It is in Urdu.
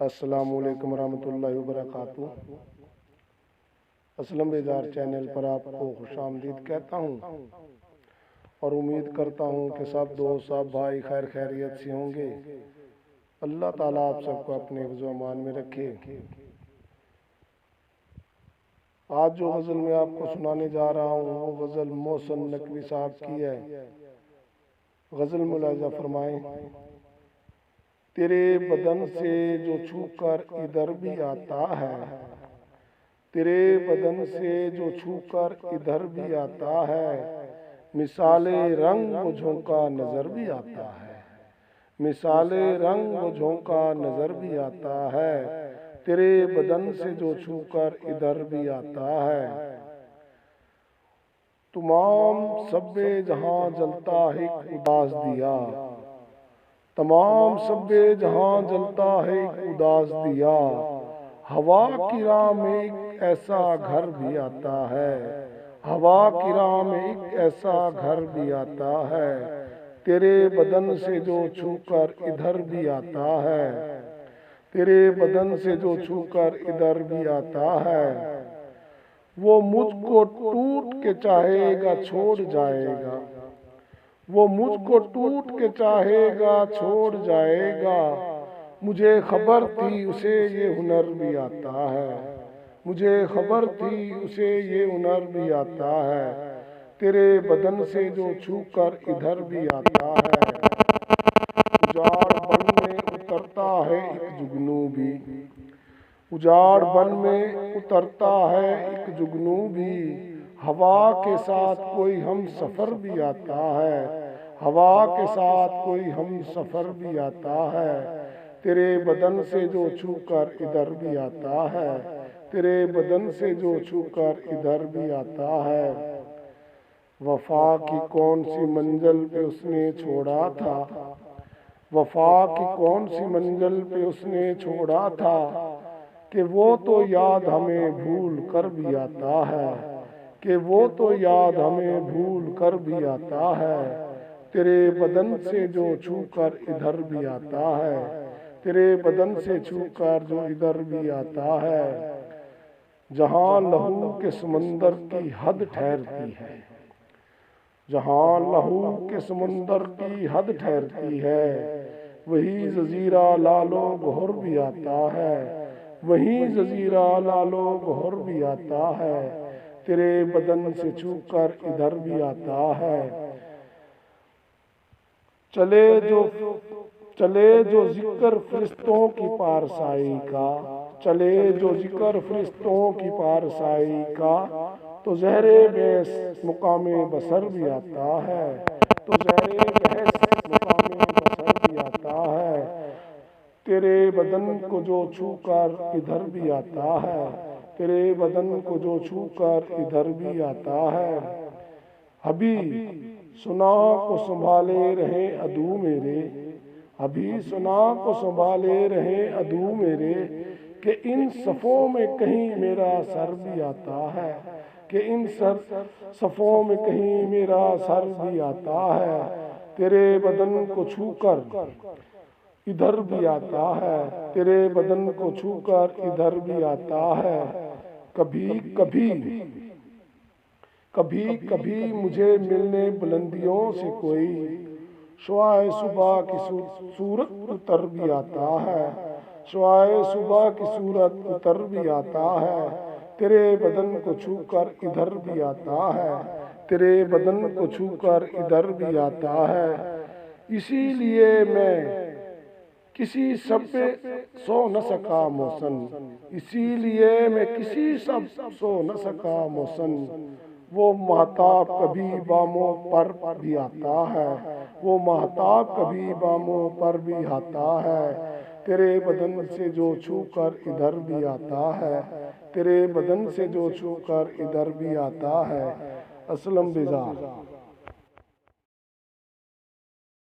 السلام علیکم ورحمۃ اللہ وبرکاتہ۔ اسلم بیدار چینل پر آپ کو خوش آمدید کہتا ہوں اور امید کرتا ہوں کہ سب دوست سب بھائی خیر خیریت سے ہوں گے۔ اللہ تعالیٰ آپ سب کو اپنے حفظ و امان میں رکھے۔ آج جو غزل میں آپ کو سنانے جا رہا ہوں وہ غزل محسن نقوی صاحب کی ہے۔ غزل ملاحظہ فرمائیں۔ تیرے بدن سے جو چھو کر ادھر بھی آتا ہے، تیرے بدن سے جو چھو کر ادھر بھی آتا ہے، مثال رنگ و جھونکا نظر بھی آتا ہے، مثال رنگ و جھونکا نظر بھی آتا ہے، تیرے بدن سے جو چھو کر ادھر بھی آتا ہے۔ تمام سب جہاں جلتا ہے ایک اداس دیا، تمام سب جہاں جلتا ہے ایک اداس دیا، ہوا کی راہ میں ایک ایسا گھر بھی آتا ہے، ہوا کی راہ میں ایک ایسا گھر بھی آتا ہے، تیرے بدن سے جو چھو کر ادھر بھی آتا ہے، تیرے بدن سے جو چھو کر ادھر بھی آتا ہے، وہ مجھ کو ٹوٹ کے چاہے گا چھوڑ جائے گا، وہ مجھ کو ٹوٹ کے چاہے گا چھوڑ جائے گا، مجھے خبر تھی اسے یہ ہنر بھی آتا ہے، مجھے خبر تھی اسے یہ ہنر بھی آتا ہے، تیرے بدن سے جو چھو کر ادھر بھی آتا ہے، اجاڑ بن میں اترتا ہے ایک جگنو بھی، اجاڑ بن میں اترتا ہے ایک جگنو بھی، ہوا کے ساتھ کوئی ہم سفر بھی آتا ہے، ہوا کے ساتھ کوئی ہم سفر بھی آتا ہے، تیرے بدن سے جو چھو کر ادھر بھی آتا ہے، تیرے بدن سے جو چھو کر ادھر بھی آتا ہے۔ وفا کی کون سی منزل پہ اس نے چھوڑا تھا، وفا کی کون سی منزل پہ اس نے چھوڑا تھا، کہ وہ تو یاد ہمیں بھول کر بھی آتا ہے، کہ وہ تو یاد ہمیں بھول کر بھی آتا ہے، تیرے بدن سے جو چھو کر ادھر بھی آتا ہے، تیرے بدن سے چھو کر جو ادھر بھی آتا ہے، جہاں لہو کے سمندر کی حد ٹھہرتی ہے، جہاں لہو کے سمندر کی حد ٹھہرتی ہے، وہی جزیرہ لال و گہر بھی آتا ہے، وہی جزیرہ لال و گہر بھی آتا ہے، تیرے بدن سے چھو کر ادھر بھی آتا ہے، چلے جو ذکر فرشتوں کی پارسائی کا، چلے جو ذکر فرشتوں کی پارسائی کا، تو زہر بحث مقام بصر بھی آتا ہے، تو زہر بحث مقام بصر بھی آتا ہے، تیرے بدن کو جو چھو کر ادھر بھی آتا ہے، تیرے بدن کو جو چھو کر ادھر بھی آتا ہے، ابھی سنا کو سنبھالے رہے عدو میرے، ابھی سنا کو سنبھالے رہے عدو میرے، کہ ان صفوں میں کہیں میرا سر بھی آتا ہے، کہ ان صفوں میں کہیں میرا سر بھی آتا ہے، تیرے بدن کو چھو کر ادھر بھی آتا ہے، تیرے بدن کو چھو کر ادھر بھی آتا ہے، کبھی کبھی مجھے ملنے بلندیوں سے کوئی، شعاع صبح کی صورت اتر بھی آتا ہے، شعاع صبح کی صورت اتر بھی آتا ہے، تیرے بدن کو چھو کر ادھر بھی آتا ہے، تیرے بدن کو چھو کر ادھر بھی آتا ہے، اسی لیے میں کسی شب پہ سو نہ سکا محسن، اسی لیے میں کسی شب سو نہ سکا محسن، وہ مہتاب کبھی باموں پر بھی آتا ہے، وہ مہتاب کبھی باموں پر بھی آتا ہے، تیرے بدن سے جو چھو کر ادھر بھی آتا ہے، تیرے بدن سے جو چھو کر ادھر بھی آتا ہے۔ اسلم بیدار۔